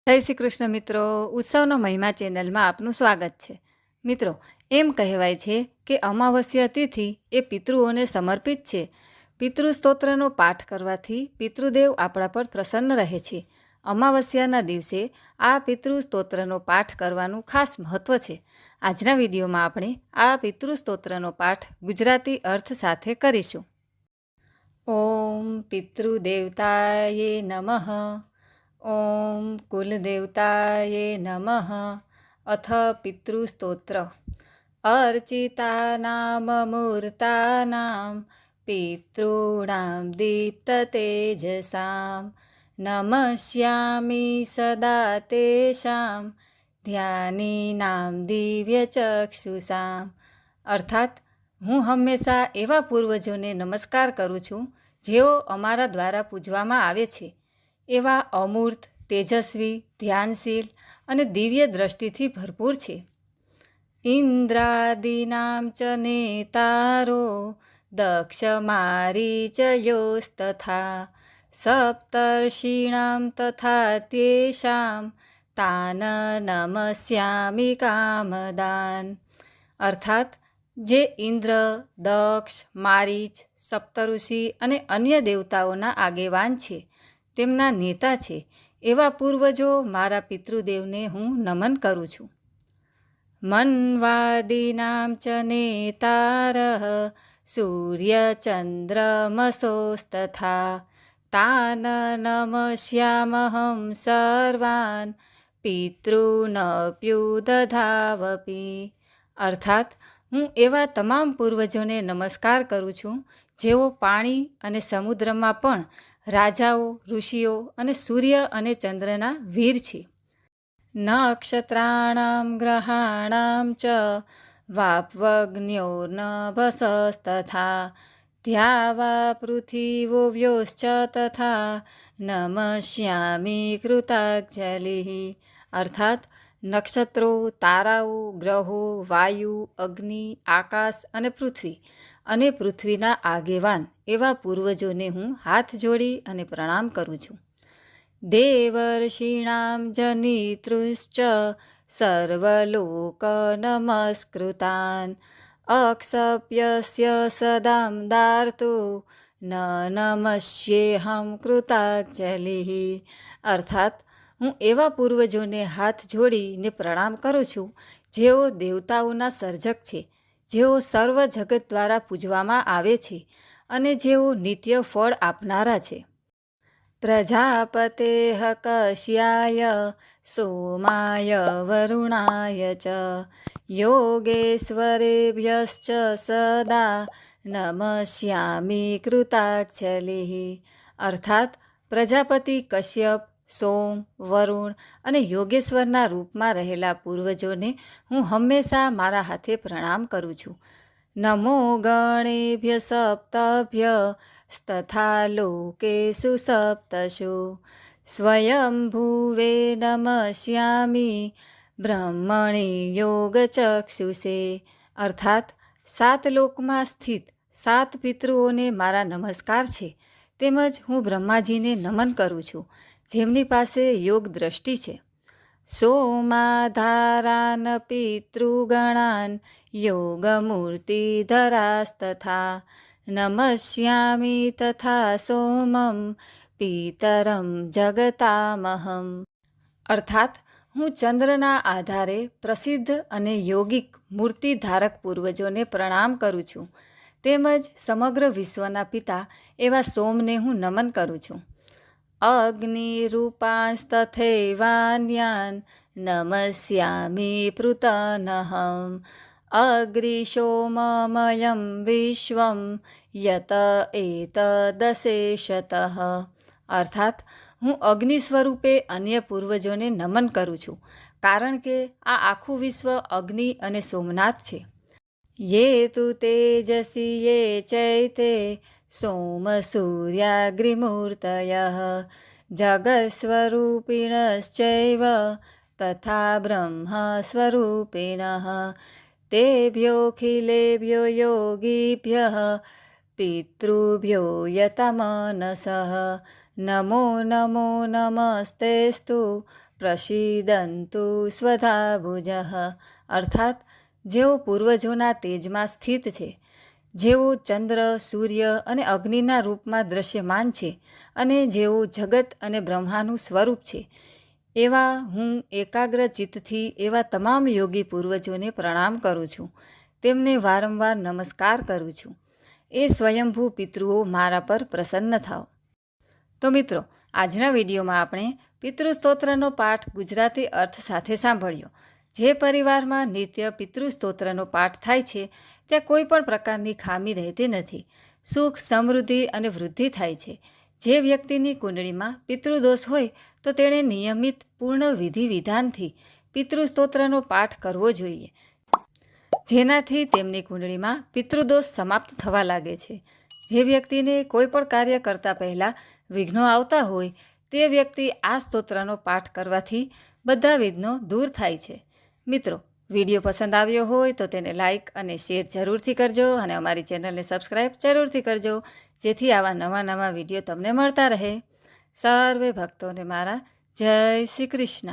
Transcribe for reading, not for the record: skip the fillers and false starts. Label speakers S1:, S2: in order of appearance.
S1: જય શ્રી કૃષ્ણ મિત્રો, ઉત્સવનો મહિમા ચેનલમાં આપનું સ્વાગત છે. મિત્રો, એમ કહેવાય છે કે અમાવસ્યા તિથિ એ પિતૃઓને સમર્પિત છે. પિતૃ સ્તોત્રનો પાઠ કરવાથી પિતૃદેવ આપણા પર પ્રસન્ન રહે છે. અમાવસ્યાના દિવસે આ પિતૃ સ્તોત્રનો પાઠ કરવાનું ખાસ મહત્ત્વ છે. આજના વિડીયોમાં આપણે આ પિતૃ સ્તોત્રનો પાઠ ગુજરાતી અર્થ સાથે કરીશું. ઓમ પિતૃદેવતાયે નમઃ. ઓમ કુલદેવતાયે નમઃ. અથ પિતૃસ્તોત્ર. અર્ચિતાનામમૂર્તાનામ પિતॄણાં દીપ્તતેજસાં નમસ્યામિ સદા તેષાં ધ્યાનીનાં દિવ્યચક્ષુષાં. અર્થાત, હું હંમેશા એવા પૂર્વજોને નમસ્કાર કરું છું જેઓ અમારા દ્વારા પૂજવામાં આવે છે. એવા અમૂર્ત, તેજસ્વી, ધ્યાનશીલ અને દિવ્ય દ્રષ્ટિથી ભરપૂર છે. ઇન્દ્રાદીનામ ચ નેતારો દક્ષમારીચયોસ્તથા સપ્તર્ષીણાં તથા તેષાં તાન નમસ્યામિ કામદાન. અર્થાત, જે ઇન્દ્ર, દક્ષ, મારીચ, સપ્તઋષિ અને અન્ય દેવતાઓના આગેવાન છે, તેમના નેતા છે, એવા પૂર્વજો મારા પિતૃદેવને હું નમન કરું છું. મન્વાદીનામ ચ નેતારઃ સૂર્યચંદ્રમસોસ્તથા તાન નમસ્યામહં સર્વાન પિતॄનપ્યુદધાવપી. અર્થાત, હું એવા તમામ પૂર્વજોને નમસ્કાર કરું છું જેઓ પાણી અને સમુદ્રમાં પણ રાજાઓ, ઋષિઓ અને સૂર્ય અને ચંદ્રના વીર છે. નક્ષત્રાણાં ગ્રહાણાં ચ વાપ્વગ્ન્યોર્નભસસ્તથા ધ્યાવા પૃથિવોવ્યોશ્ચ તથા નમસ્યામિ કૃતાഞ്જલિઃ. અર્થાત, નક્ષત્રો, તારાઓ, ગ્રહો, વાયુ, અગ્નિ, આકાશ અને પૃથ્વી અને પૃથ્વીના આગેવાન એવા પૂર્વજોને હું હાથ જોડી અને પ્રણામ કરું છું. દેવર્ષીણાં જનિતૃશ્ચ સર્વલોક નમસ્કૃતાન અક્ષપ્યસ્ય સદાં દાર્તુ ન નમસ્યેહં કૃતાഞ്જલિઃ. અર્થાત, હું એવા પૂર્વજોને હાથ જોડીને પ્રણામ કરું છું જેઓ દેવતાઓના સર્જક છે, જેઓ સર્વ જગત દ્વારા પૂજવામાં આવે છે અને જેઓ નિત્ય ફળ આપનારા છે. પ્રજાપતેઃ કશ્યાય સોમાય વરુણાય ચ યોગેશ્વરેભ્યશ્ચ સદા નમસ્યામિ કૃતાഞ്જલિઃ. અર્થાત, પ્રજાપતિ કશ્યપ, સોમ, વરુણ અને યોગેશ્વરના રૂપમાં રહેલા પૂર્વજોને હું હંમેશા મારા હાથે પ્રણામ કરું છું. નમો ગણેભ્ય સપ્તભ્ય તથા લોકેષુ સપ્તશુ સ્વયંભુવે નમસ્યામિ બ્રહ્મણી યોગચક્ષુષે. અર્થાત, 7 લોકમાં સ્થિત 7 પિતૃઓને મારા નમસ્કાર છે, તેમજ હું બ્રહ્માજીને નમન કરું છું, જેમની પાસે યોગ દ્રષ્ટિ છે. સોમાધારાન પિતૃગણાન યોગમૂર્તિધરાસ્તથા નમસ્યામિ તથા સોમં પિતરં જગતામહં. અર્થાત, હું ચંદ્રના આધારે પ્રસિદ્ધ અને યોગિક મૂર્તિધારક પૂર્વજોને પ્રણામ કરું છું, તેમજ સમગ્ર વિશ્વના પિતા એવા સોમને હું નમન કરું છું. અગ્નિરૂપાંસ્તથૈવાન્યાન નમસ્યામિ પૃતનહં અગ્નિશોમમયં વિશ્વં યત એતદશેષતઃ. અર્થાત, હું અગ્નિ સ્વરૂપે અન્ય પૂર્વજોને નમન કરું છું, કારણ કે આ આખું વિશ્વ અગ્નિ અને સોમનાથ છે. યે તુ તેજસી યે ચૈતે સોમ સૂર્યાગ્નિમૂર્તયઃ જગત્સ્વરૂપિણશ્ચૈવ તથા બ્રહ્મ સ્વરૂપિણઃ તેભ્યોऽખિલેભ્યો યોગીભ્યઃ પિતૃભ્યો યતમનસઃ નમો નમો નમસ્તેસ્તુ પ્રસીદંતુ સ્વધા ભુજઃ, અર્થાત જેઓ પૂર્વજોના તેજમાં સ્થિત છે, જેઓ ચંદ્ર, સૂર્ય અને અગ્નિના રૂપમાં દ્રશ્યમાન છે અને જેઓ જગત અને બ્રહ્માનું સ્વરૂપ છે, એવા હું એકાગ્ર ચિત્તથી એવા તમામ યોગી પૂર્વજોને પ્રણામ કરું છું. તેમને વારંવાર નમસ્કાર કરું છું. એ સ્વયંભૂ પિતૃઓ મારા પર પ્રસન્ન થાઓ. તો મિત્રો, આજના વિડીયોમાં આપણે પિતૃસ્તોત્રનો પાઠ ગુજરાતી અર્થ સાથે સાંભળ્યો. જે પરિવારમાં નિત્ય પિતૃસ્તોત્રનો પાઠ થાય છે ત્યાં કોઈ પણ પ્રકારની ખામી રહેતી નથી. સુખ, સમૃદ્ધિ અને વૃદ્ધિ થાય છે. જે વ્યક્તિની કુંડળીમાં પિતૃદોષ હોય તો તેણે નિયમિત પૂર્ણ વિધિ વિધાનથી પિતૃસ્તોત્રનો પાઠ કરવો જોઈએ, જેનાથી તેમની કુંડળીમાં પિતૃદોષ સમાપ્ત થવા લાગે છે. જે વ્યક્તિને કોઈ પણ કાર્ય કરતાં પહેલાં વિઘ્નો આવતા હોય તે વ્યક્તિ આ સ્તોત્રનો પાઠ કરવાથી બધા વિઘ્નો દૂર થાય છે. મિત્રો, વિડીયો પસંદ આવ્યો હોય તો તેને લાઇક અને શેર જરૂરથી કરજો અને અમારી ચેનલને સબસ્ક્રાઈબ જરૂરથી કરજો, જેથી આવા નવા વિડીયો તમને મળતા રહે. સર્વે ભક્તોને મારા જય શ્રી કૃષ્ણ.